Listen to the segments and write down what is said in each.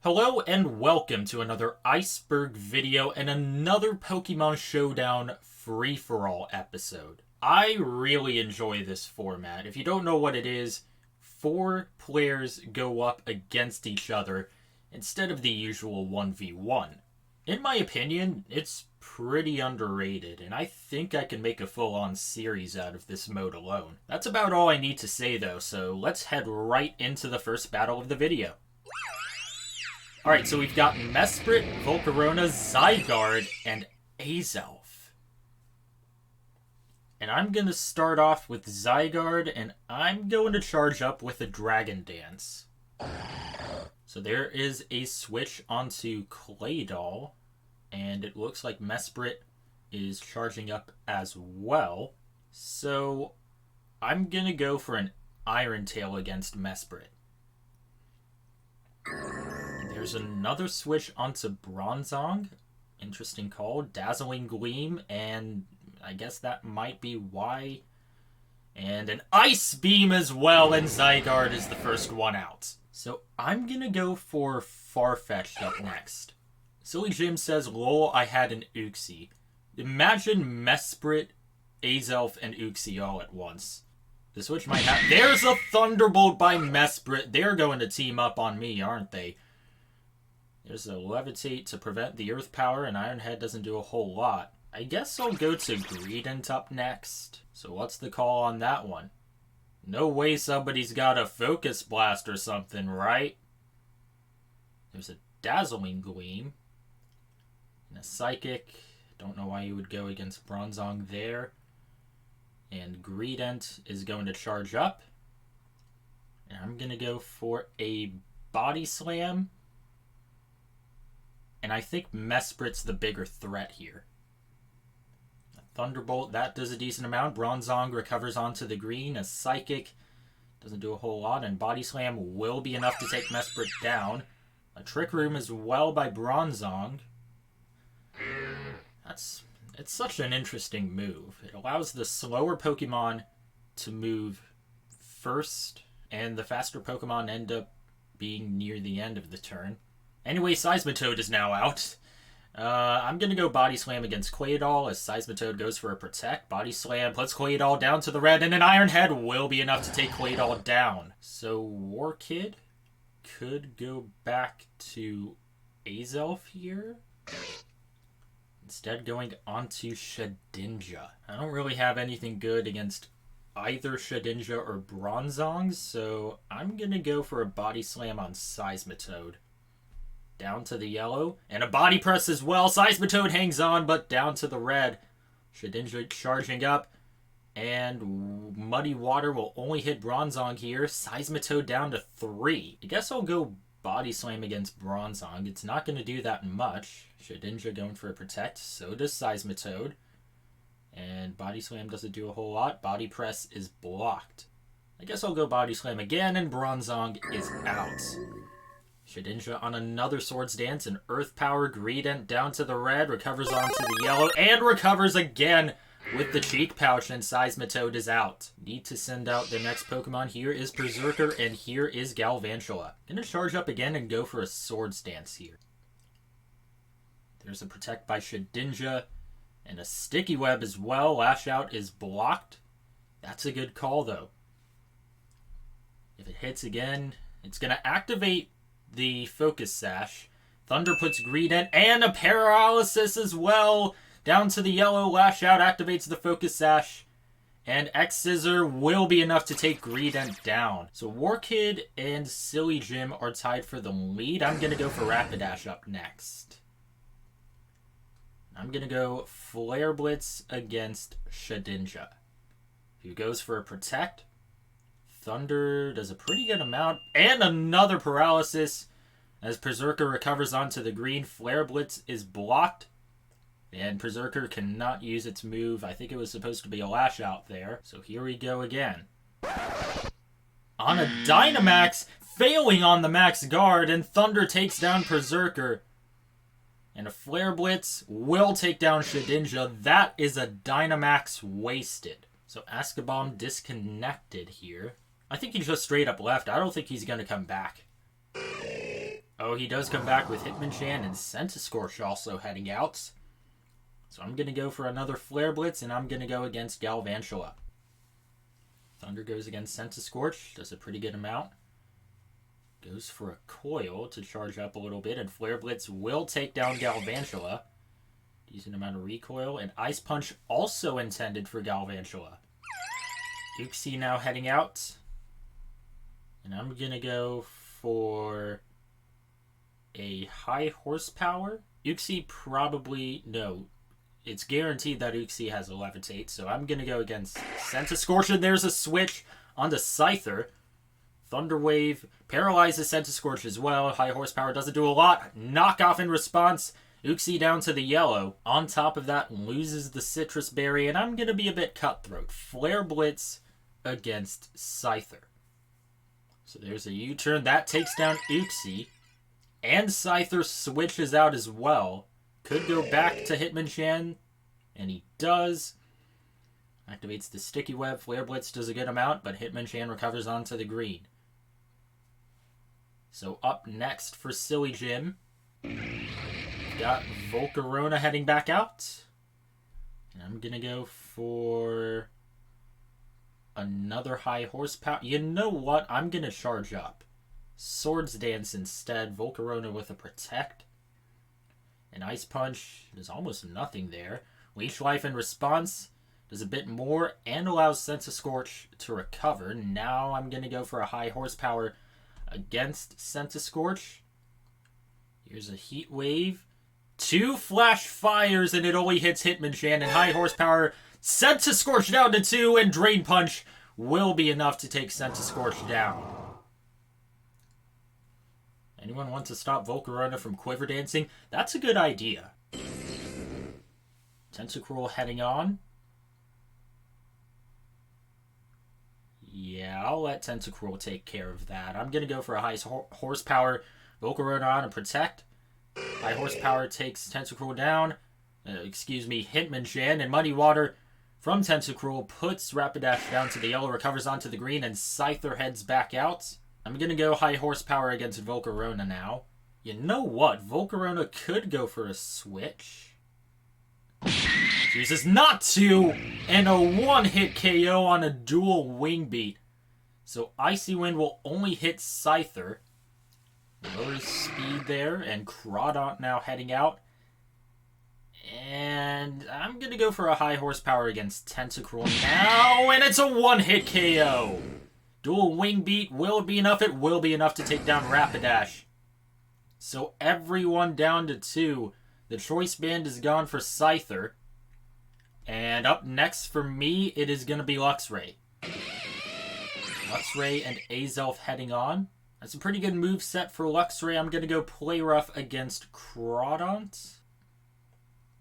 Hello and welcome to another iceberg video and another Pokemon Showdown free-for-all episode. I really enjoy this format. If you don't know what it is, 4 players go up against each other instead of the usual 1v1. In my opinion, it's pretty underrated, and I think I can make a full-on series out of this mode alone. That's about all I need to say though, so let's head right into the first battle of the video. Alright, so we've got Mesprit, Volcarona, Zygarde, and Azelf. And I'm going to start off with Zygarde, and I'm going to charge up with a Dragon Dance. So there is a switch onto Claydol, and it looks like Mesprit is charging up as well. So I'm going to go for an Iron Tail against Mesprit. There's another switch onto Bronzong. Interesting call. Dazzling Gleam, and I guess that might be why. And an Ice Beam as well, and Zygarde is the first one out. So I'm going to go for Farfetch'd up next. Silly Jim says, lol, I had an Uxie. Imagine Mesprit, Azelf, and Uxie all at once. The switch might have... There's a Thunderbolt by Mesprit. They're going to team up on me, aren't they? There's a Levitate to prevent the Earth Power, and Iron Head doesn't do a whole lot. I guess I'll go to Greedent up next. So what's the call on that one? No way somebody's got a Focus Blast or something, right? There's a Dazzling Gleam. And a Psychic. Don't know why you would go against Bronzong there. And Greedent is going to charge up. And I'm going to go for a Body Slam. And I think Mesprit's the bigger threat here. A Thunderbolt, that does a decent amount. Bronzong recovers onto the green. A Psychic doesn't do a whole lot. And Body Slam will be enough to take Mesprit down. A Trick Room as well by Bronzong. It's such an interesting move. It allows the slower Pokemon to move first, and the faster Pokemon end up being near the end of the turn. Anyway, Seismitoad is now out. I'm going to go Body Slam against Claydol as Seismitoad goes for a Protect. Body Slam puts Claydol down to the red, and an Iron Head will be enough to take Claydol down. So Warkid could go back to Azelf here. Instead going onto Shedinja. I don't really have anything good against either Shedinja or Bronzong, so I'm going to go for a Body Slam on Seismitoad. Down to the yellow, and a Body Press as well. Seismitoad hangs on, but down to the red. Shedinja charging up, and Muddy Water will only hit Bronzong here. Seismitoad down to 3. I guess I'll go Body Slam against Bronzong. It's not going to do that much. Shedinja going for a Protect, so does Seismitoad. And Body Slam doesn't do a whole lot. Body Press is blocked. I guess I'll go Body Slam again, and Bronzong is out. Shedinja on another Swords Dance, and Earth Power. Greedent down to the red, recovers onto the yellow, and recovers again with the Cheek Pouch, and Seismitoad is out. Need to send out the next Pokemon. Here is Berserker, and here is Galvantula. Gonna charge up again and go for a Swords Dance here. There's a Protect by Shedinja, and a Sticky Web as well. Lash Out is blocked. That's a good call, though. If it hits again, it's gonna activate the Focus Sash. Thunder puts Greedent, and a Paralysis as well. Down to the yellow, Lash Out activates the Focus Sash, and X-Scissor will be enough to take Greedent down. So Warkid and Silly Jim are tied for the lead. I'm going to go for Rapidash up next. I'm going to go Flare Blitz against Shedinja, who goes for a Protect. Thunder does a pretty good amount, and another Paralysis as Berserker recovers onto the green. Flare Blitz is blocked, and Berserker cannot use its move. I think it was supposed to be a Lash Out there, so here we go again. On a Dynamax, failing on the Max Guard, and Thunder takes down Berserker. And a Flare Blitz will take down Shedinja. That is a Dynamax wasted. So Askabomb disconnected here. I think he just straight up left. I don't think he's going to come back. Oh, he does come back with Hitmonchan and Centiskorch also heading out. So I'm going to go for another Flare Blitz, and I'm going to go against Galvantula. Thunder goes against Centiskorch, does a pretty good amount. Goes for a Coil to charge up a little bit, and Flare Blitz will take down Galvantula. Decent amount of recoil, and Ice Punch also intended for Galvantula. Uxie now heading out. And I'm going to go for a high horsepower. Uxie probably... No. It's guaranteed that Uxie has a Levitate, so I'm going to go against Centiskorch, and there's a switch onto Scyther. Thunder Wave paralyzes Centiskorch as well. High horsepower doesn't do a lot. Knockoff in response. Uxie down to the yellow. On top of that, loses the Citrus Berry, and I'm going to be a bit cutthroat. Flare Blitz against Scyther. So there's a U-turn. That takes down Uxie. And Scyther switches out as well. Could go back to Hitmonchan, and he does. Activates the Sticky Web. Flare Blitz does a good amount, but Hitmonchan recovers onto the green. So up next for Silly Jim, got Volcarona heading back out. And I'm going to go for another high horsepower. You know what? I'm going to charge up. Swords Dance instead. Volcarona with a Protect. And Ice Punch, there's almost nothing there. Leech Life in response does a bit more and allows Centiskorch to recover. Now I'm going to go for a high horsepower against Centiskorch. Here's a Heat Wave. 2 Flash Fires and it only hits Hitmonchan. And high horsepower, Centiskorch down to 2, and Drain Punch will be enough to take Centiskorch down. Anyone want to stop Volcarona from Quiver Dancing? That's a good idea. Tentacruel heading on. Yeah, I'll let Tentacruel take care of that. I'm going to go for a high horsepower Volcarona on and Protect. High horsepower takes Tentacruel down. Hitmonchan, and Muddy Water from Tentacruel puts Rapidash down to the yellow, recovers onto the green, and Scyther heads back out. I'm going to go high horsepower against Volcarona now. You know what? Volcarona could go for a switch. Chooses not to, and a one-hit KO on a dual Wing Beat. So Icy Wind will only hit Scyther. Lowers speed there, and Crawdaunt now heading out. And I'm going to go for a high horsepower against Tentacruel now, and it's a one-hit KO. Dual Wing Beat will be enough. It will be enough to take down Rapidash. So everyone down to 2. The Choice Band is gone for Scyther. And up next for me, it is going to be Luxray. Luxray and Azelf heading on. That's a pretty good move set for Luxray. I'm going to go Play Rough against Crawdaunt.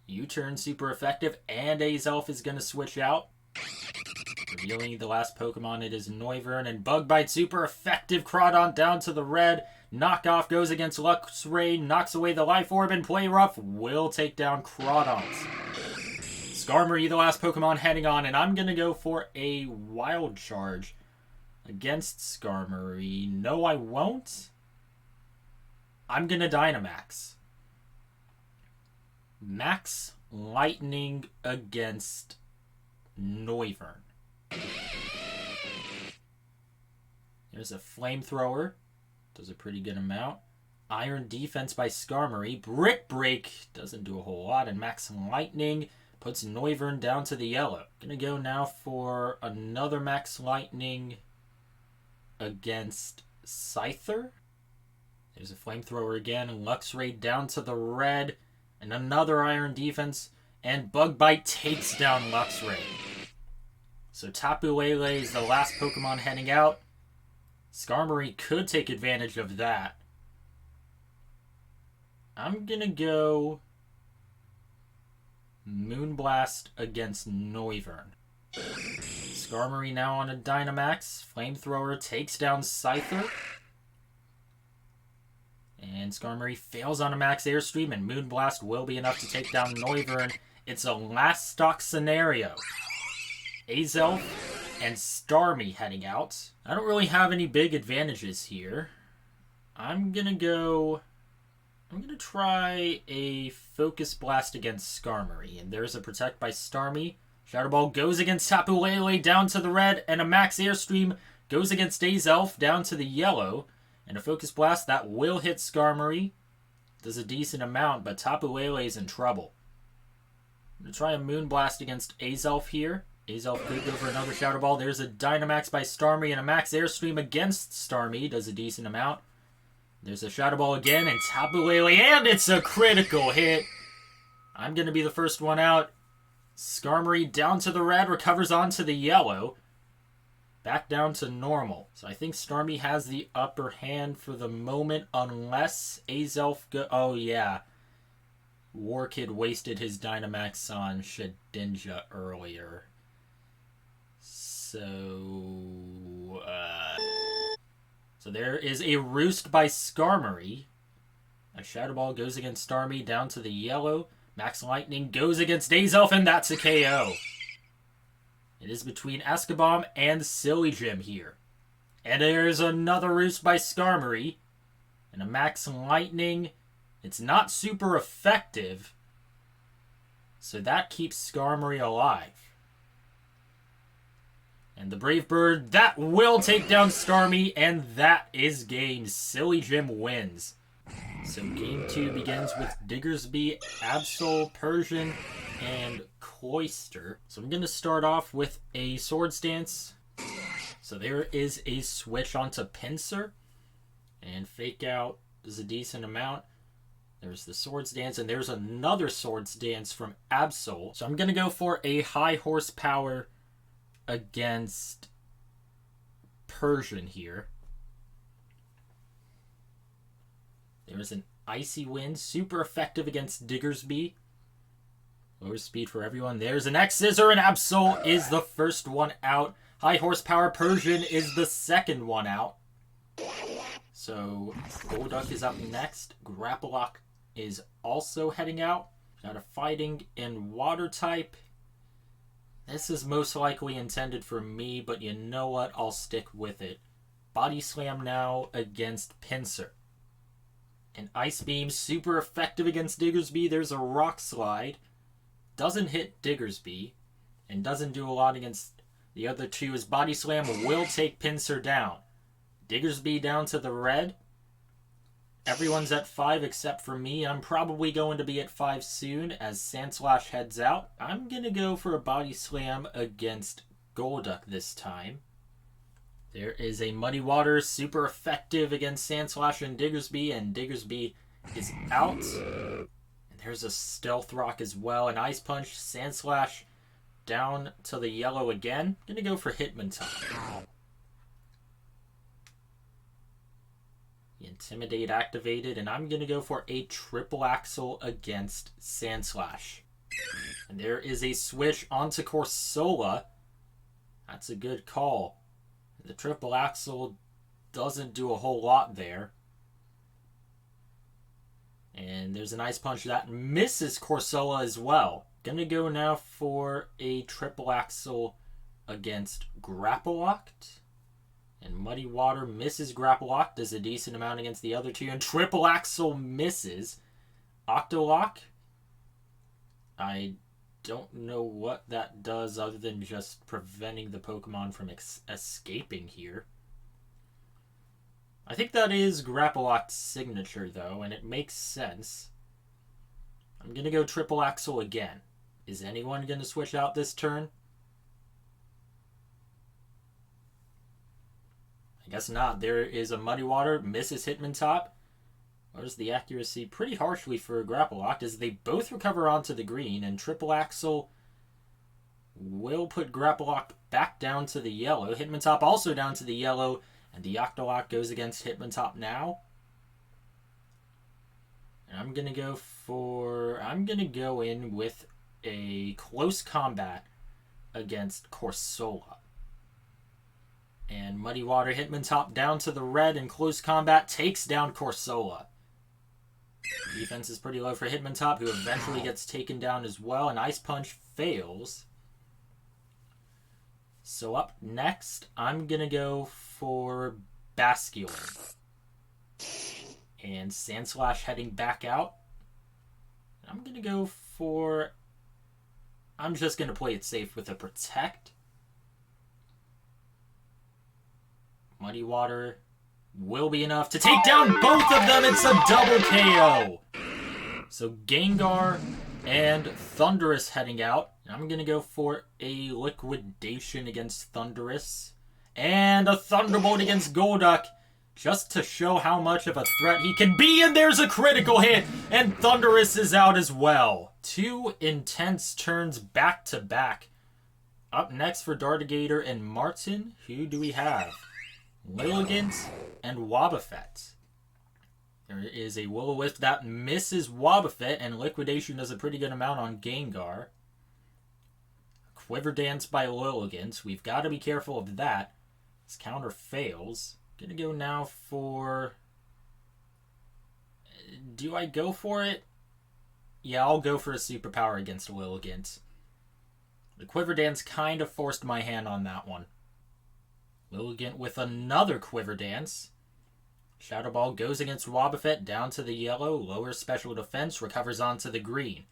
U-turn super effective, and Azelf is going to switch out. Revealing the last Pokemon, it is Noivern, and Bug Bite super effective. Crawdaunt down to the red. Knockoff goes against Luxray, knocks away the Life Orb, and Play Rough will take down Crawdaunt. Skarmory, the last Pokemon heading on, and I'm going to go for a Wild Charge against Skarmory. No, I won't. I'm going to Dynamax. Max Lightning against Noivern. There's a Flamethrower. Does a pretty good amount. Iron Defense by Skarmory. Brick Break doesn't do a whole lot. And Max Lightning puts Noivern down to the yellow. Gonna go now for another Max Lightning against Scyther. There's a Flamethrower again. And Luxray down to the red. And another Iron Defense. And Bug Bite takes down Luxray. So Tapu Lele is the last Pokemon heading out. Skarmory could take advantage of that. I'm going to go Moonblast against Noivern. Skarmory now on a Dynamax. Flamethrower takes down Scyther. And Skarmory fails on a Max Airstream, and Moonblast will be enough to take down Noivern. It's a last stock scenario. Azelf and Starmie heading out. I don't really have any big advantages here. I'm going to go I'm going to try a Focus Blast against Skarmory. And there's a Protect by Starmie. Shadow Ball goes against Tapu Lele down to the red. And a Max Airstream goes against Azelf down to the yellow. And a Focus Blast that will hit Skarmory. Does a decent amount, but Tapu Lele is in trouble. I'm going to try a Moonblast against Azelf here. Azelf could go for another Shadow Ball. There's a Dynamax by Starmie and a Max Airstream against Starmie. Does a decent amount. There's a Shadow Ball again and Tapu Lele, and it's a critical hit. I'm going to be the first one out. Skarmory down to the red, recovers onto the yellow. Back down to normal. So I think Starmie has the upper hand for the moment, unless Azelf oh yeah. Warkid wasted his Dynamax on Shedinja earlier. So there is a Roost by Skarmory. A Shadow Ball goes against Starmie down to the yellow. Max Lightning goes against Azelf, and that's a KO. It is between Escabomb and Silly Gym here. And there's another Roost by Skarmory. And a Max Lightning. It's not super effective. So that keeps Skarmory alive. And the Brave Bird, that will take down Starmie, and that is game. Silly Gym wins. So game 2 begins with Diggersby, Absol, Persian, and Cloyster. So I'm going to start off with a Swords Dance. So there is a switch onto Pinsir. And Fake Out does a decent amount. There's the Swords Dance, and there's another Swords Dance from Absol. So I'm going to go for a high horsepower against Persian here. There's an Icy Wind, super effective against Diggersby. Lower speed for everyone. There's an X-Scissor, and Absol is the first one out. High horsepower Persian is the second one out. So Golduck is up next. Grapplock is also heading out. Got a Fighting and Water type. This is most likely intended for me, but you know what? I'll stick with it. Body Slam now against Pinsir. An Ice Beam, super effective against Diggersby. There's a Rock Slide. Doesn't hit Diggersby. And doesn't do a lot against the other two. His Body Slam will take Pinsir down. Diggersby down to the red. Everyone's at 5 except for me. I'm probably going to be at 5 soon as Sandslash heads out. I'm going to go for a Body Slam against Golduck this time. There is a Muddy Water, super effective against Sandslash and Diggersby is out. And there's a Stealth Rock as well. An Ice Punch, Sandslash down to the yellow again. I'm going to go for Hitmontop. Intimidate activated, and I'm going to go for a Triple Axle against Sandslash. And there is a switch onto Corsola. That's a good call. The Triple Axle doesn't do a whole lot there. And there's an Ice Punch that misses Corsola as well. Gonna go now for a Triple Axle against Grapploct. And Muddy Water misses Grapploct, does a decent amount against the other two. And Triple Axle misses. Octolock, I don't know what that does other than just preventing the Pokemon from escaping here. I think that is Grappaloct's signature, though, and it makes sense. I'm going to go Triple Axle again. Is anyone going to switch out this turn? I guess not. There is a Muddy Water, misses Hitmontop. Lowers the accuracy pretty harshly for Grapploct as they both recover onto the green, and Triple Axle will put Grapploct back down to the yellow. Hitmontop also down to the yellow, and the Octolock goes against Hitmontop now. And I'm going to go in with a close combat against Corsola. And Muddy Water, Hitmontop down to the red in close combat, takes down Corsola. Defense is pretty low for Hitmontop, who eventually gets taken down as well. And Ice Punch fails. So up next, I'm going to go for Basculin. And Sandslash heading back out. I'm going to go for... I'm just going to play it safe with a Protect. Muddy Water will be enough to take down both of them. It's a double KO. So Gengar and Thundurus heading out. I'm going to go for a Liquidation against Thundurus. And a Thunderbolt against Golduck. Just to show how much of a threat he can be. And there's a critical hit. And Thundurus is out as well. 2 intense turns back to back. Up next for Dartigator and Martin. Who do we have? Lilligant and Wobbuffet. There is a Will-O-Wisp that misses Wobbuffet, and Liquidation does a pretty good amount on Gengar. Quiver Dance by Lilligant. We've got to be careful of that. His counter fails. Gonna go now for... Do I go for it? Yeah, I'll go for a superpower against Lilligant. The Quiver Dance kind of forced my hand on that one. Lilligant with another Quiver Dance. Shadow Ball goes against Wobbuffet, down to the yellow, lowers special defense, recovers onto the green.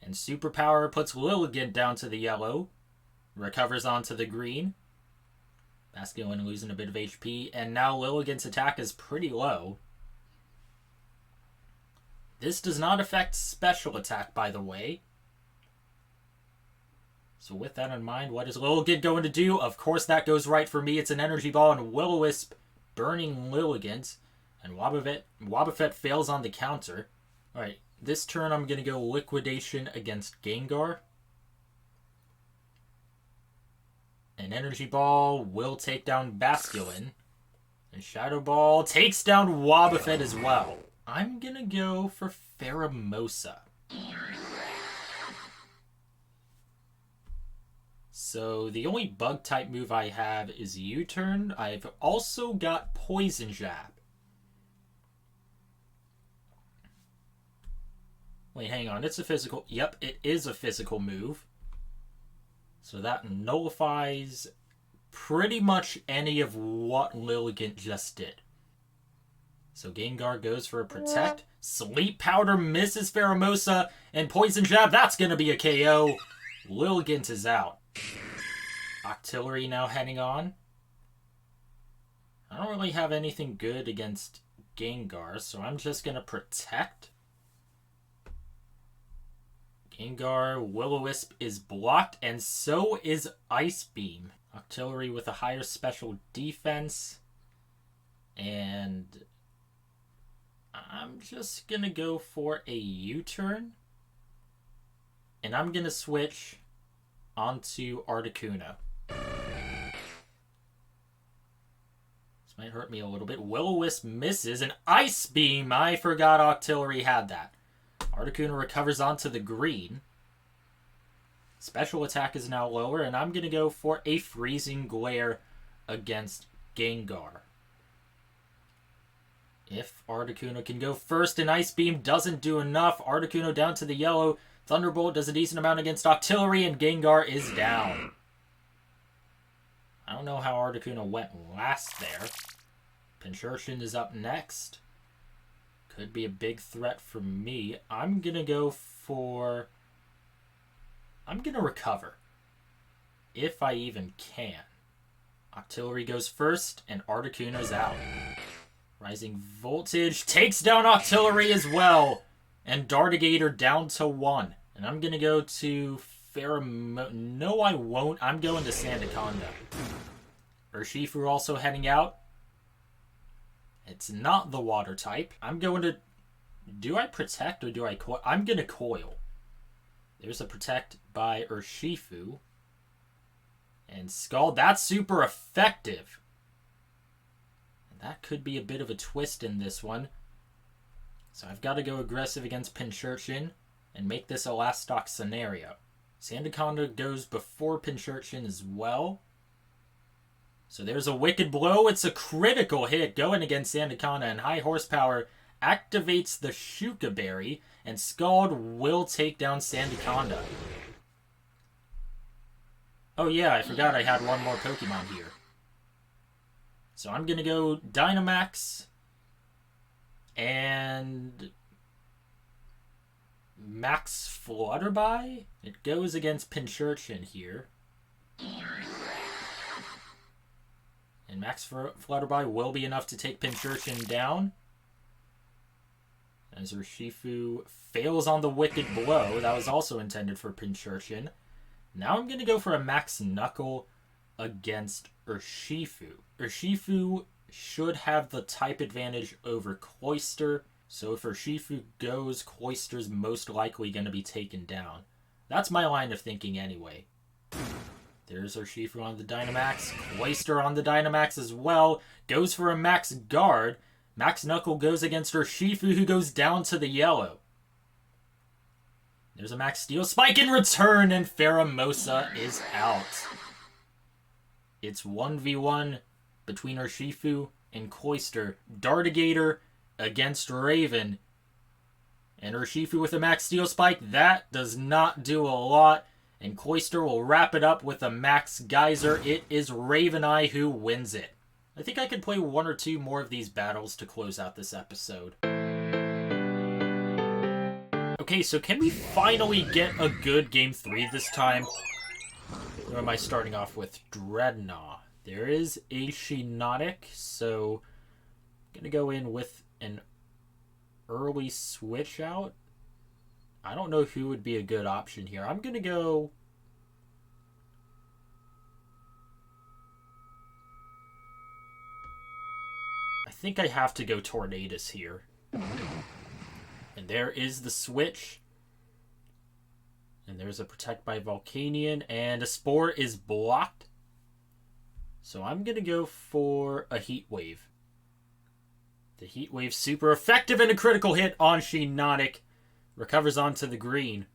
And Superpower puts Lilligant down to the yellow, recovers onto the green. Basculin losing a bit of HP, and now Lilligant's attack is pretty low. This does not affect special attack, by the way. So with that in mind, what is Lilligant going to do? Of course that goes right for me. It's an Energy Ball and Will-O-Wisp burning Lilligant. And Wobbuffet fails on the counter. Alright, this turn I'm going to go Liquidation against Gengar. An Energy Ball will take down Basculin. And Shadow Ball takes down Wobbuffet as well. I'm going to go for Pheromosa. So the only Bug-type move I have is U-Turn. I've also got Poison Jab. Wait, hang on. It's a physical... Yep, it is a physical move. So that nullifies pretty much any of what Lilligant just did. So Gengar goes for a Protect. Sleep Powder misses Pheromosa. And Poison Jab, that's going to be a KO. Lilligant is out. Octillery now heading on. I don't really have anything good against Gengar, so I'm just going to Protect. Gengar, Will-O-Wisp is blocked, and so is Ice Beam. Octillery with a higher special defense. And I'm just going to go for a U-turn. And I'm going to switch onto Articuno. This might hurt me a little bit. Will-O-Wisp misses, and Ice Beam! I forgot Octillery had that. Articuno recovers onto the green. Special attack is now lower, and I'm going to go for a Freezing Glare against Gengar. If Articuno can go first and Ice Beam doesn't do enough, Articuno down to the yellow. Thunderbolt does a decent amount against Octillery, and Gengar is down. I don't know how Articuno went last there. Pincurchin is up next. Could be a big threat for me. I'm going to go for... I'm going to recover. If I even can. Octillery goes first, and Articuno's out. Rising Voltage takes down Octillery as well. And Dartigator down to 1. And I'm going to go to Pheromosa. No, I won't. I'm going to Sandaconda. Urshifu also heading out. It's not the water type. I'm going to... Do I Protect or do I Coil? I'm going to Coil. There's a Protect by Urshifu. And Scald. That's super effective. And that could be a bit of a twist in this one. So I've got to go aggressive against Pincurchin and make this a last stock scenario. Sandaconda goes before Pincurchin as well. So there's a Wicked Blow. It's a critical hit going against Sandaconda, and High Horsepower activates the Shuka Berry, and Scald will take down Sandaconda. Oh yeah, I forgot I had one more Pokemon here. So I'm going to go Dynamax And Max Flutterby? It goes against Pincurchin here. And Max Flutterby will be enough to take Pincurchin down. As Urshifu fails on the Wicked Blow. That was also intended for Pincurchin. Now I'm going to go for a Max Knuckle against Urshifu. Urshifu should have the type advantage over Cloyster. So if Urshifu goes, Cloyster's most likely going to be taken down. That's my line of thinking anyway. There's Urshifu on the Dynamax. Cloyster on the Dynamax as well. Goes for a Max Guard. Max Knuckle goes against Urshifu, who goes down to the yellow. There's a Max Steel Spike in return, and Pheromosa is out. It's 1v1 between Urshifu and Cloyster. Dartigator against Raven. And Urshifu with a Max Steel Spike. That does not do a lot. And Cloyster will wrap it up with a Max Geyser. It is Raveneye who wins it. I think I could play one or two more of these battles to close out this episode. Okay, so can we finally get a good Game 3 this time? Or am I starting off with Dreadnought? There is a Shiinotic, so I'm going to go in with an early switch out. I don't know who would be a good option here. I'm going to go... I think I have to go Tornadus here. And there is the switch. And there's a Protect by Volcanion. And a Spore is blocked. So I'm going to go for a Heat Wave. The Heat Wave super effective and a critical hit on Shiinotic. Recovers onto the green.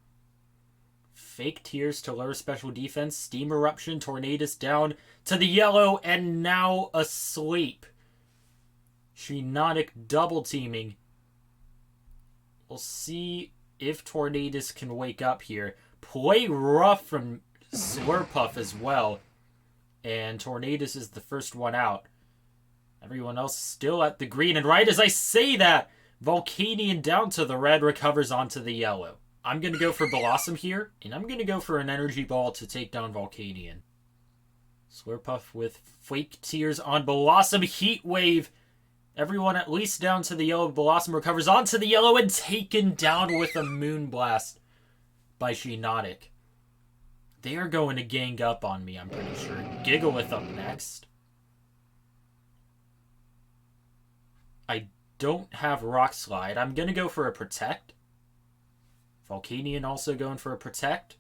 Fake Tears to lower special defense. Steam Eruption. Tornadus down to the yellow. And now asleep. Shiinotic double teaming. We'll see if Tornadus can wake up here. Play rough from Slurpuff as well. And Tornadus is the first one out. Everyone else still at the green. And right as I say that, Volcanion down to the red recovers onto the yellow. I'm going to go for Blossom here. And I'm going to go for an Energy Ball to take down Volcanion. Slurpuff with Fake Tears on Blossom. Heat Wave. Everyone at least down to the yellow. Blossom recovers onto the yellow and taken down with a Moonblast by Shiinotic. They are going to gang up on me, I'm pretty sure. Gigalith up next. I don't have Rock Slide. I'm going to go for a Protect. Volcanion also going for a Protect.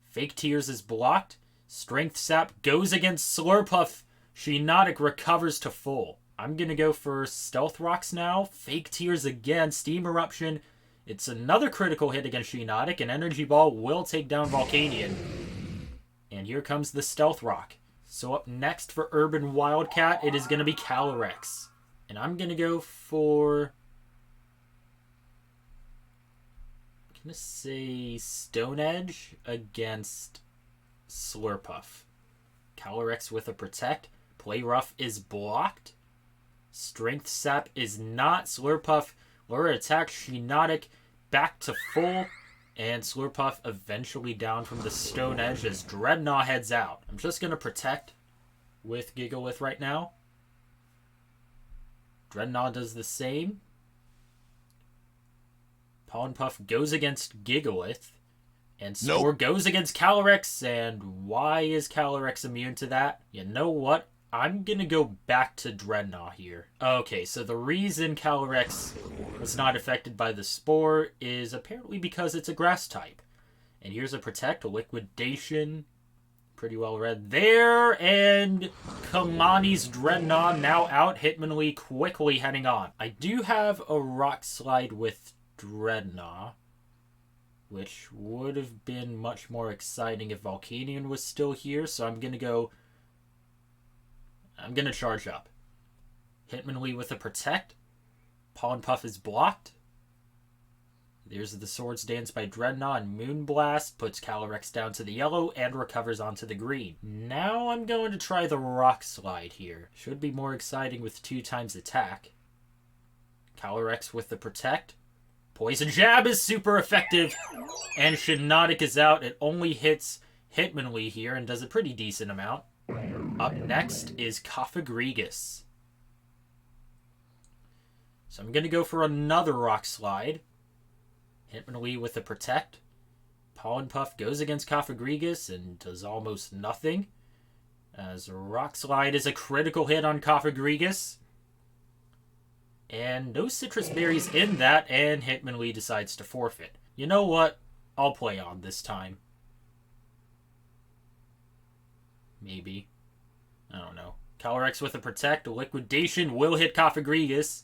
Fake Tears is blocked. Strength Sap goes against Slurpuff. Shiinotic recovers to full. I'm going to go for Stealth Rocks now. Fake Tears again. Steam Eruption. It's another critical hit against Shiinotic. An Energy Ball will take down Volcanion. And here comes the Stealth Rock. So up next for Urban Wildcat, it is going to be Calyrex. And I'm going to go for... I'm going to say Stone Edge against Slurpuff. Calyrex with a Protect. Play Rough is blocked. Strength Sap is not. Slurpuff lower attack. Shiinotic back to full. And Slurpuff eventually down from the Stone Edge as Dreadnought heads out. I'm just going to Protect with Gigalith right now. Dreadnought does the same. Pollen Puff goes against Gigalith. And Spore goes against Calyrex. And why is Calyrex immune to that? You know what? I'm going to go back to Dreadnought here. Okay, so the reason Calyrex was not affected by the Spore is apparently because it's a Grass type. And here's a Protect, a Liquidation. Pretty well read there. And Kamani's Dreadnought now out. Hitmonlee quickly heading on. I do have a Rock Slide with Dreadnought, which would have been much more exciting if Volcanion was still here. So I'm going to charge up. Hitmonlee with a Protect. Pollen Puff is blocked. There's the Swords Dance by Dreadnought, and Moonblast puts Calyrex down to the yellow and recovers onto the green. Now I'm going to try the Rock Slide here. Should be more exciting with 2 times attack. Calyrex with the Protect. Poison Jab is super effective. And Shiinotic is out. It only hits Hitmonlee here and does a pretty decent amount. Up next is Cofagrigus. So I'm going to go for another Rock Slide. Hitmonlee with the Protect. Pollen Puff goes against Cofagrigus and does almost nothing. As Rock Slide is a critical hit on Cofagrigus. And no Citrus Berries in that, and Hitmonlee decides to forfeit. You know what? I'll play on this time. Maybe. I don't know. Calyrex with a Protect. Liquidation will hit Cofagrigus.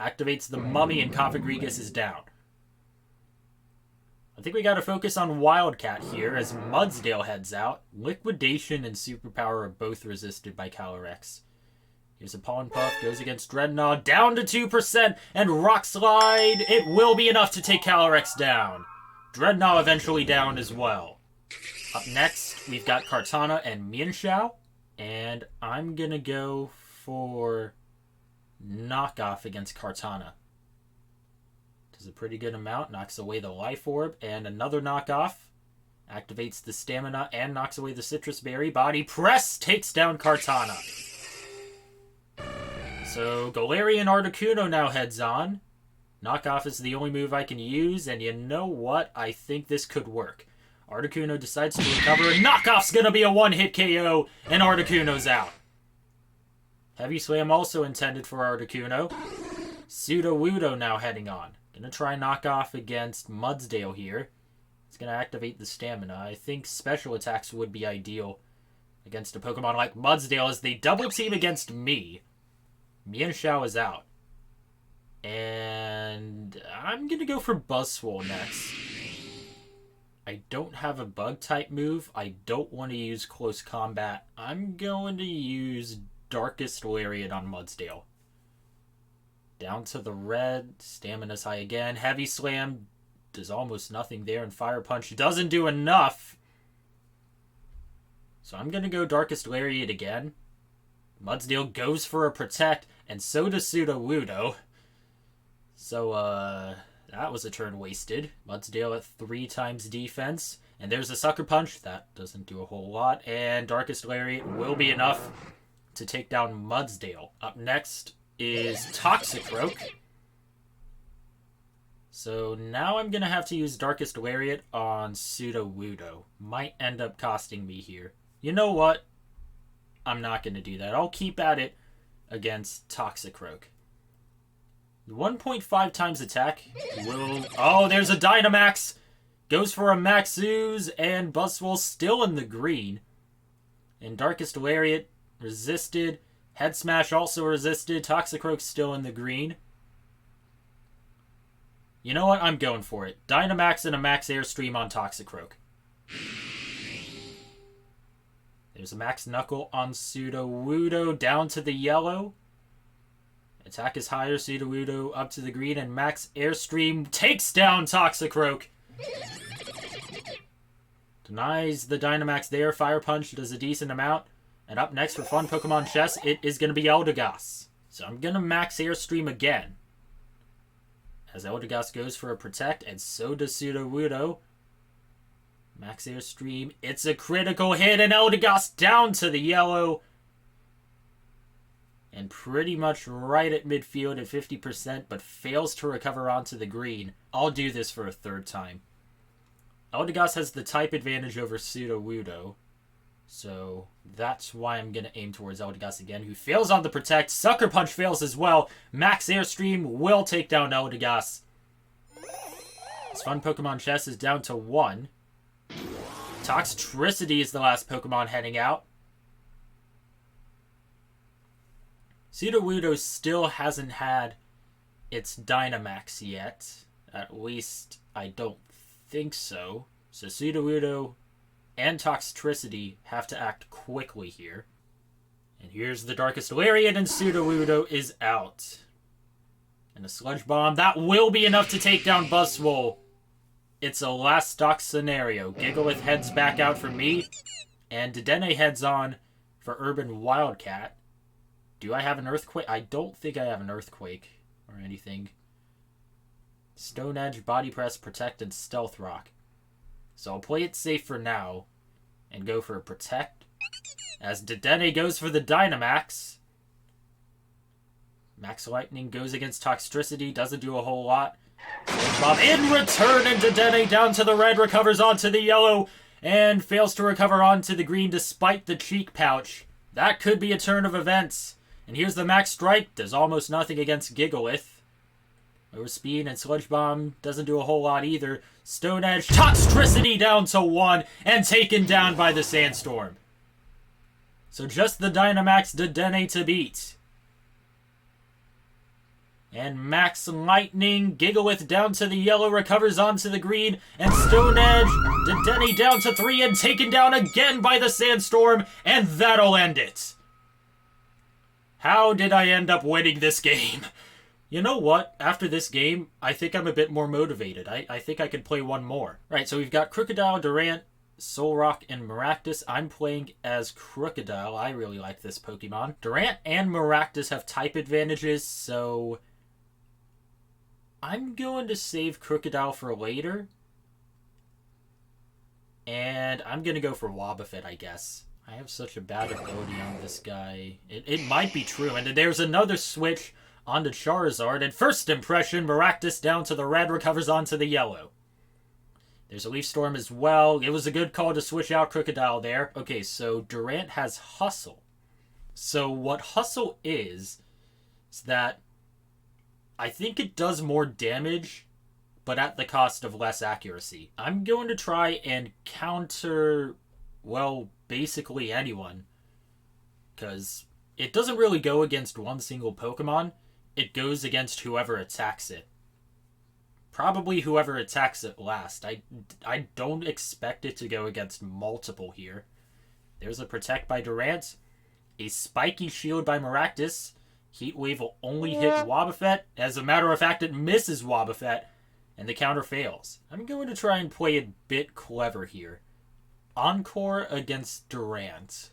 Activates the Mummy, and Cofagrigus is down. I think we gotta focus on Wildcat here as Mudsdale heads out. Liquidation and Superpower are both resisted by Calyrex. Here's a Pollen Puff, goes against Dreadnought, down to 2%, and Rock Slide, it will be enough to take Calyrex down. Dreadnought eventually down as well. Up next, we've got Kartana and Mienshao, and I'm gonna go for Knockoff against Kartana. Does a pretty good amount, knocks away the Life Orb, and another Knockoff. Activates the Stamina and knocks away the Citrus Berry. Body Press takes down Kartana. So Galarian Articuno now heads on. Knockoff is the only move I can use, and you know what? I think this could work. Articuno decides to recover, and Knockoff's gonna be a one-hit KO, and Articuno's out. Heavy Slam also intended for Articuno. Sudowoodo now heading on. Gonna try Knockoff against Mudsdale here. It's gonna activate the Stamina. I think special attacks would be ideal against a Pokemon like Mudsdale as they double team against me. Mienshao is out. And I'm gonna go for Buzzwole next. I don't have a Bug-type move. I don't want to use Close Combat. I'm going to use Darkest Lariat on Mudsdale. Down to the red. Stamina's high again. Heavy Slam does almost nothing there, and Fire Punch doesn't do enough. So I'm going to go Darkest Lariat again. Mudsdale goes for a Protect, and so does Sudowoodo. So, that was a turn wasted. Mudsdale at 3 times defense. And there's a Sucker Punch. That doesn't do a whole lot. And Darkest Lariat will be enough to take down Mudsdale. Up next is Toxicroak. So now I'm going to have to use Darkest Lariat on Sudowoodo. Might end up costing me here. You know what? I'm not going to do that. I'll keep at it against Toxicroak. 1.5 times attack will... Oh, there's a Dynamax! Goes for a Max Ooze, and Buzzwole still in the green. And Darkest Lariat resisted. Head Smash also resisted. Toxicroak still in the green. You know what? I'm going for it. Dynamax and a Max Airstream on Toxicroak. There's a Max Knuckle on Sudowoodo down to the yellow. Attack is higher, Sudowoodo up to the green, and Max Airstream takes down Toxicroak. Denies the Dynamax there. Fire Punch does a decent amount. And up next for Fun Pokemon Chess, it is going to be Eldegoss. So I'm going to Max Airstream again. As Eldegoss goes for a Protect, and so does Sudowoodo. Max Airstream, it's a critical hit, and Eldegoss down to the yellow. And pretty much right at midfield at 50%, but fails to recover onto the green. I'll do this for a third time. Eldegoss has the type advantage over Sudowoodo. So that's why I'm going to aim towards Eldegoss again, who fails on the Protect. Sucker Punch fails as well. Max Airstream will take down Eldegoss. This Fun Pokemon Chess is down to 1. Toxtricity is the last Pokemon heading out. Sudowoodo still hasn't had its Dynamax yet. At least, I don't think so. So Sudowoodo and Toxtricity have to act quickly here. And here's the Darkest Lariat, and Sudowoodo is out. And a Sludge Bomb, that will be enough to take down Buzzwole. It's a last stock scenario. Gigalith heads back out for me, and Dedenne heads on for Urban Wildcat. Do I have an Earthquake? I don't think I have an Earthquake. or anything. Stone Edge, Body Press, Protect, and Stealth Rock. So I'll play it safe for now and go for a Protect. As Dedenne goes for the Dynamax. Max Lightning goes against Toxtricity, doesn't do a whole lot. Bob in return, and Dedenne down to the red, recovers onto the yellow, and fails to recover onto the green despite the cheek pouch. That could be a turn of events. And here's the Max Strike, does almost nothing against Gigalith. Lower Speed and Sludge Bomb doesn't do a whole lot either. Stone Edge, Toxtricity down to 1, and taken down by the Sandstorm. So just the Dynamax Dedenne to beat. And Max Lightning, Gigalith down to the yellow, recovers onto the green, and Stone Edge, Dedenne down to 3, and taken down again by the Sandstorm, and that'll end it. How did I end up winning this game? You know what? After this game, I think I'm a bit more motivated. I think I could play one more. Right, so we've got Crocodile, Durant, Solrock, and Maractus. I'm playing as Crocodile. I really like this Pokemon. Durant and Maractus have type advantages, so I'm going to save Crocodile for later. And I'm going to go for Wobbuffet, I guess. I have such a bad ability on this guy. It might be true. And there's another switch onto Charizard. And first impression, Maractus down to the red, recovers onto the yellow. There's a Leaf Storm as well. It was a good call to switch out Crocodile there. Okay, so Durant has Hustle. So what Hustle is that I think it does more damage, but at the cost of less accuracy. I'm going to try and counter, well, basically anyone. Because it doesn't really go against one single Pokemon. It goes against whoever attacks it. Probably whoever attacks it last. I don't expect it to go against multiple here. There's a Protect by Durant. A Spiky Shield by Maractus. Heat Wave will only hit Wobbuffet. As a matter of fact, it misses Wobbuffet. And the counter fails. I'm going to try and play it a bit clever here. Encore against Durant.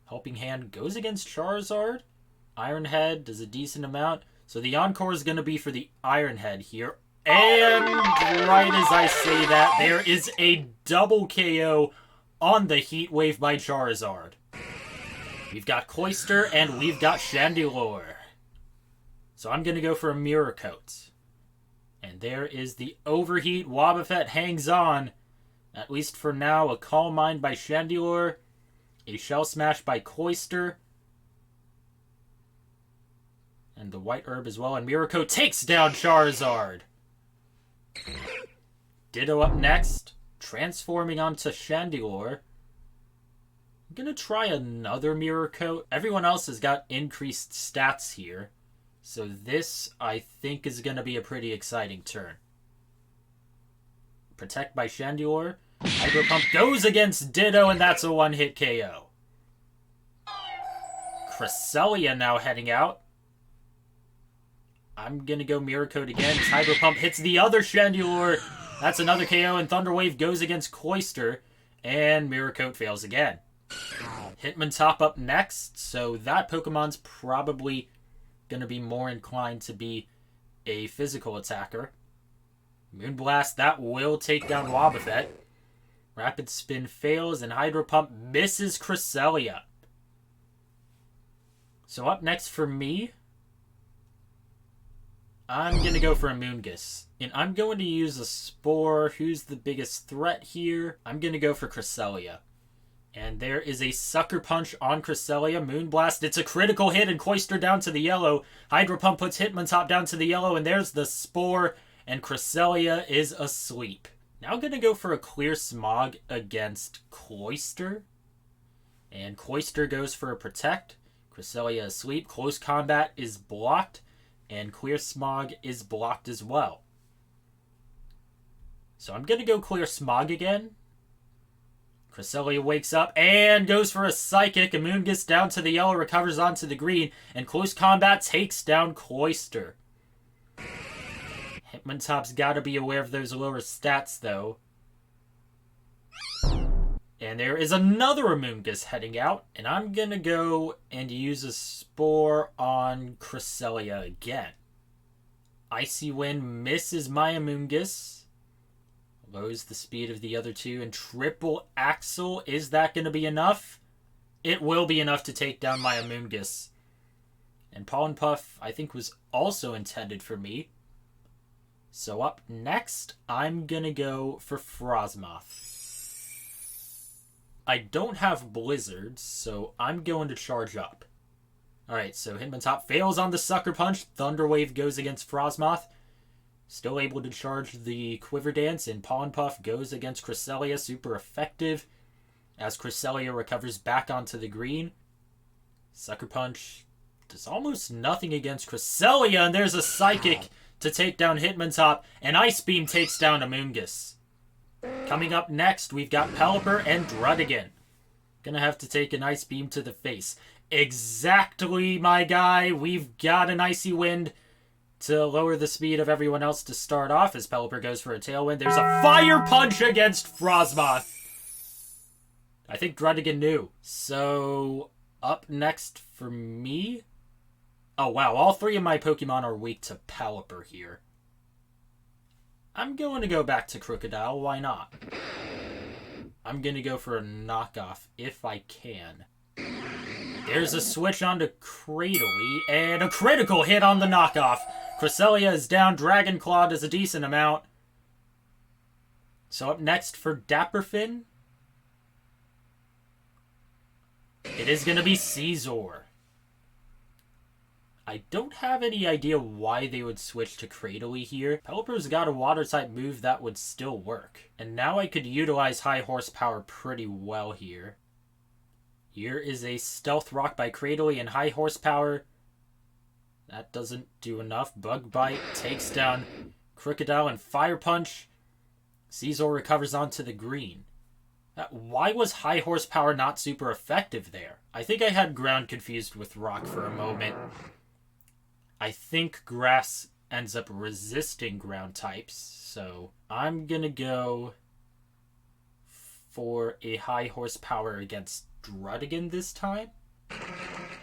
Helping Hand goes against Charizard. Iron Head does a decent amount. So the Encore is going to be for the Iron Head here. And right as I say that, there is a double KO on the Heat Wave by Charizard. We've got Cloyster and we've got Chandelure. So I'm going to go for a Mirror Coat. And there is the Overheat. Wobbuffet hangs on. At least for now, a Calm Mind by Chandelure. A Shell Smash by Cloyster. And the White Herb as well. And Mirror Coat takes down Charizard. Ditto up next. Transforming onto Chandelure. I'm going to try another Mirror Coat. Everyone else has got increased stats here. So this, I think, is going to be a pretty exciting turn. Protect by Chandelure. Hydro Pump goes against Ditto, and that's a one-hit KO. Cresselia now heading out. I'm going to go Mirror Coat again. Hydro Pump hits the other Chandelure. That's another KO, and Thunder Wave goes against Cloyster, and Mirror Coat fails again. Hitmontop up next, so that Pokemon's probably going to be more inclined to be a physical attacker. Moonblast, that will take down Wobbuffet. Rapid Spin fails, and Hydro Pump misses Cresselia. So up next for me, I'm going to go for a Moongus. And I'm going to use a Spore. Who's the biggest threat here? I'm going to go for Cresselia. And there is a Sucker Punch on Cresselia. Moonblast, it's a critical hit, and Cloyster down to the yellow. Hydro Pump puts Hitmontop down to the yellow, and there's the Spore, and Cresselia is asleep. Now I'm going to go for a Clear Smog against Cloyster. And Cloyster goes for a Protect. Cresselia asleep. Close Combat is blocked, and Clear Smog is blocked as well. So I'm going to go Clear Smog again. Cresselia wakes up and goes for a Psychic. And Moongus down to the yellow, recovers onto the green. And Close Combat takes down Cloyster. Hitmontop's got to be aware of those lower stats, though. And there is another Amoonguss heading out. And I'm going to go and use a Spore on Cresselia again. Icy Wind misses my Amoonguss. Lowers the speed of the other two. And Triple Axle, is that going to be enough? It will be enough to take down my Amoonguss. And Pollen Puff, I think, was also intended for me. So up next, I'm going to go for Frosmoth. I don't have Blizzards, so I'm going to charge up. Alright, so Hitmontop fails on the Sucker Punch. Thunder Wave goes against Frosmoth. Still able to charge the Quiver Dance, and Pollen Puff goes against Cresselia. Super effective as Cresselia recovers back onto the green. Sucker Punch does almost nothing against Cresselia, and there's a Psychic to take down Hitmontop, and Ice Beam takes down Amoonguss. Coming up next, we've got Pelipper and Druddigon. Gonna have to take an Ice Beam to the face. Exactly, my guy. We've got an Icy Wind to lower the speed of everyone else to start off as Pelipper goes for a Tailwind. There's a Fire Punch against Frosmoth. I think Druddigon knew. So, up next for me... Oh, wow. All three of my Pokemon are weak to Pelipper here. I'm going to go back to Crocodile. Why not? I'm going to go for a knockoff if I can. There's a switch onto Cradily, and a critical hit on the knockoff. Cresselia is down. Dragon Claw does a decent amount. So up next for Dapperfin, it is going to be Scizor. I don't have any idea why they would switch to Cradily here. Pelipper's got a Water-type move that would still work. And now I could utilize High Horsepower pretty well here. Here is a Stealth Rock by Cradily and High Horsepower. That doesn't do enough. Bug Bite takes down Crocodile and Fire Punch. Scizor recovers onto the green. Why was High Horsepower not super effective there? I think I had Ground confused with Rock for a moment. I think Grass ends up resisting Ground types, so I'm gonna go for a High Horsepower against Druddigon this time.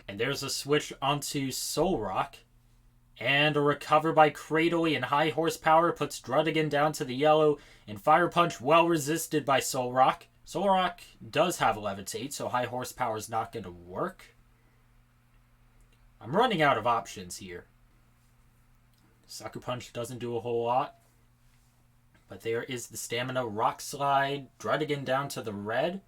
And there's a switch onto Solrock. And a Recover by Cradily and High Horsepower puts Druddigon down to the yellow. And Fire Punch well resisted by Solrock. Solrock does have Levitate, so High Horsepower is not going to work. I'm running out of options here. Sucker Punch doesn't do a whole lot. But there is the Stamina. Rock Slide. Druddigon down to the red.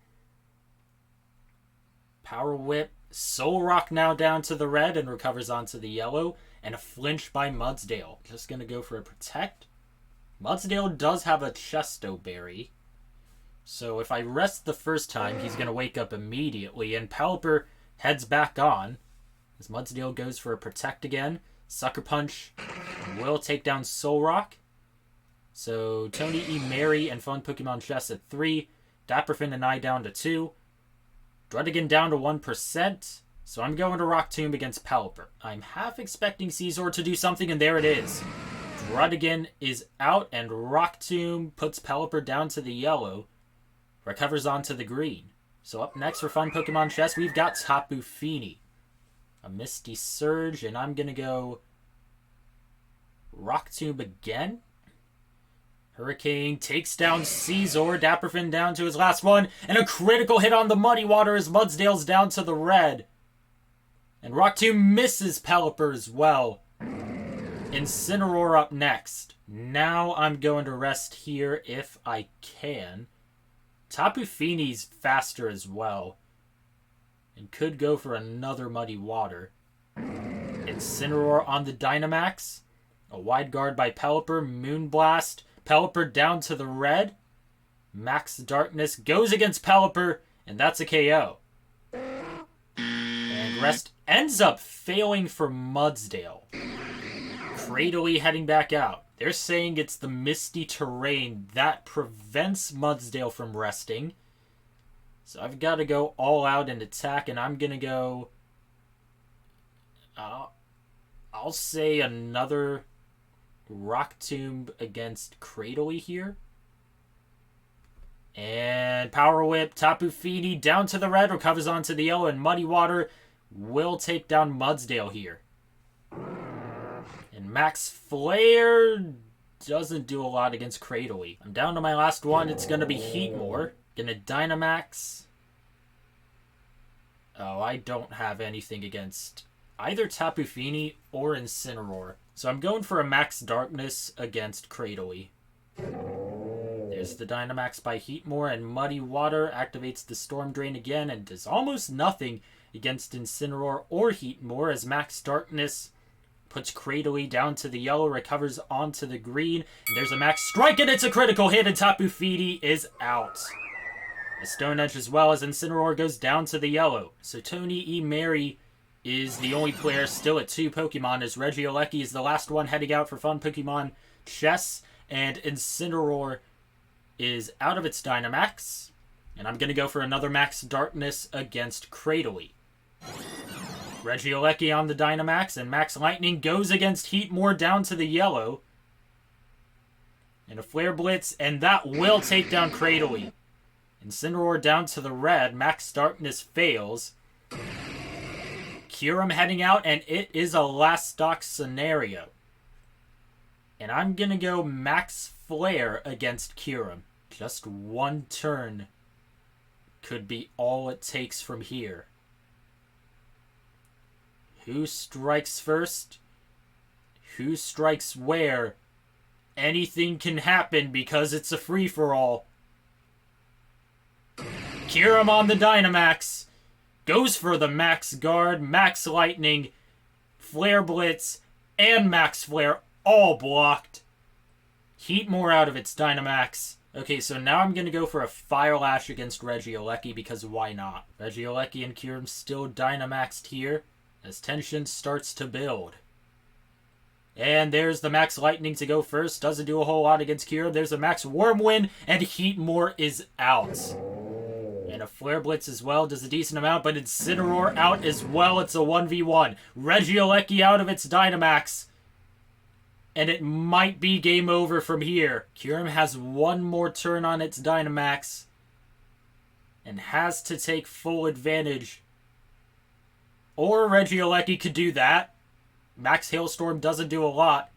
Power Whip. Solrock now down to the red and recovers onto the yellow. And a Flinch by Mudsdale. Just going to go for a Protect. Mudsdale does have a Chesto Berry. So if I rest the first time, he's going to wake up immediately. And Pelipper heads back on. As Mudsdale goes for a Protect again. Sucker Punch will take down Solrock. So Tony E. Mary and Fun Pokemon Chess at 3. Dapperfin and I down to 2. Druddigon down to 1%. So I'm going to Rock Tomb against Pelipper. I'm half expecting Scizor to do something, and there it is. Druddigon is out, and Rock Tomb puts Pelipper down to the yellow. Recovers onto the green. So up next for Fun Pokemon Chess, we've got Tapu Fini. A Misty Surge, and I'm going to go Rock Tomb again. Hurricane takes down Scizor. Dapperfin down to his last one. And a critical hit on the Muddy Water as Mudsdale's down to the red. And Rock Tomb misses Pelipper as well. Incineroar up next. Now I'm going to rest here if I can. Tapu Fini's faster as well. And could go for another Muddy Water. Incineroar on the Dynamax. A Wide Guard by Pelipper. Moonblast. Pelipper down to the red. Max Darkness goes against Pelipper. And that's a KO. And rest ends up failing for Mudsdale. Cradily heading back out. They're saying it's the misty terrain that prevents Mudsdale from resting. So I've got to go all out and attack, and I'm going to go... I'll say another Rock Tomb against Cradily here. And Power Whip, Tapu Fini down to the red, recovers onto the yellow, and Muddy Water will take down Mudsdale here. And And Max Flare doesn't do a lot against Cradily. I'm down to my last one. It's going to be Heatmore. Gonna Dynamax. Oh, I don't have anything against either Tapu Fini or Incineroar. So I'm going for a Max Darkness against Cradily. There's the Dynamax by Heatmore, and Muddy Water activates the Storm Drain again and does almost nothing against Incineroar or Heatmore as Max Darkness puts Cradily down to the yellow, recovers onto the green, and there's a Max Strike, and it's a critical hit, and Tapu Fini is out. A Stone Edge as well as Incineroar goes down to the yellow. So Tony E. Mary is the only player still at 2 Pokemon, as Regieleki is the last one heading out for Fun Pokemon Chess, and Incineroar is out of its Dynamax. And I'm going to go for another Max Darkness against Cradily. Regieleki on the Dynamax, and Max Lightning goes against Heatmore down to the yellow. And a Flare Blitz, and that will take down Cradily. Incineroar down to the red. Max Darkness fails. Kyurem heading out, and it is a last stock scenario. And I'm going to go Max Flare against Kyurem. Just one turn could be all it takes from here. Who strikes first? Who strikes where? Anything can happen because it's a free-for-all. Kyurem on the Dynamax. Goes for the Max Guard, Max Lightning, Flare Blitz, and Max Flare all blocked. Heatmore out of its Dynamax. Okay, so now I'm going to go for a Fire Lash against Regieleki because why not? Regieleki and Kyurem still Dynamaxed here as tension starts to build. And there's the Max Lightning to go first. Doesn't do a whole lot against Kyurem. There's a Max Whirlwind, and Heatmore is out. And a Flare Blitz as well does a decent amount, but Incineroar out as well. It's a 1v1. Regieleki out of its Dynamax. And it might be game over from here. Kyurem has one more turn on its Dynamax. And has to take full advantage. Or Regieleki could do that. Max Hailstorm doesn't do a lot.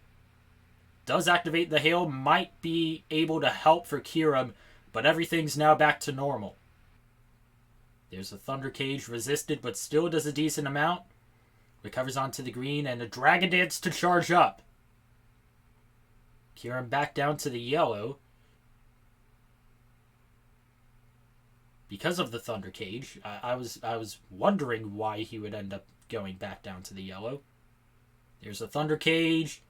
Does activate the Hail. Might be able to help for Kyurem. But everything's now back to normal. There's a Thunder Cage resisted, but still does a decent amount. Recovers onto the green, and a Dragon Dance to charge up. Kyurem back down to the yellow. Because of the Thunder Cage, I was wondering why he would end up going back down to the yellow. There's a Thunder Cage.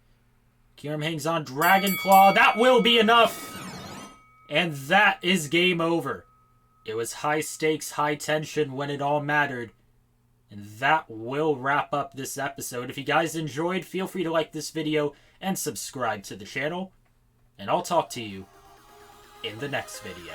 Kyurem hangs on. Dragon Claw. That will be enough! And that is game over. It was high stakes, high tension when it all mattered. And that will wrap up this episode. If you guys enjoyed, feel free to like this video and subscribe to the channel. And I'll talk to you in the next video.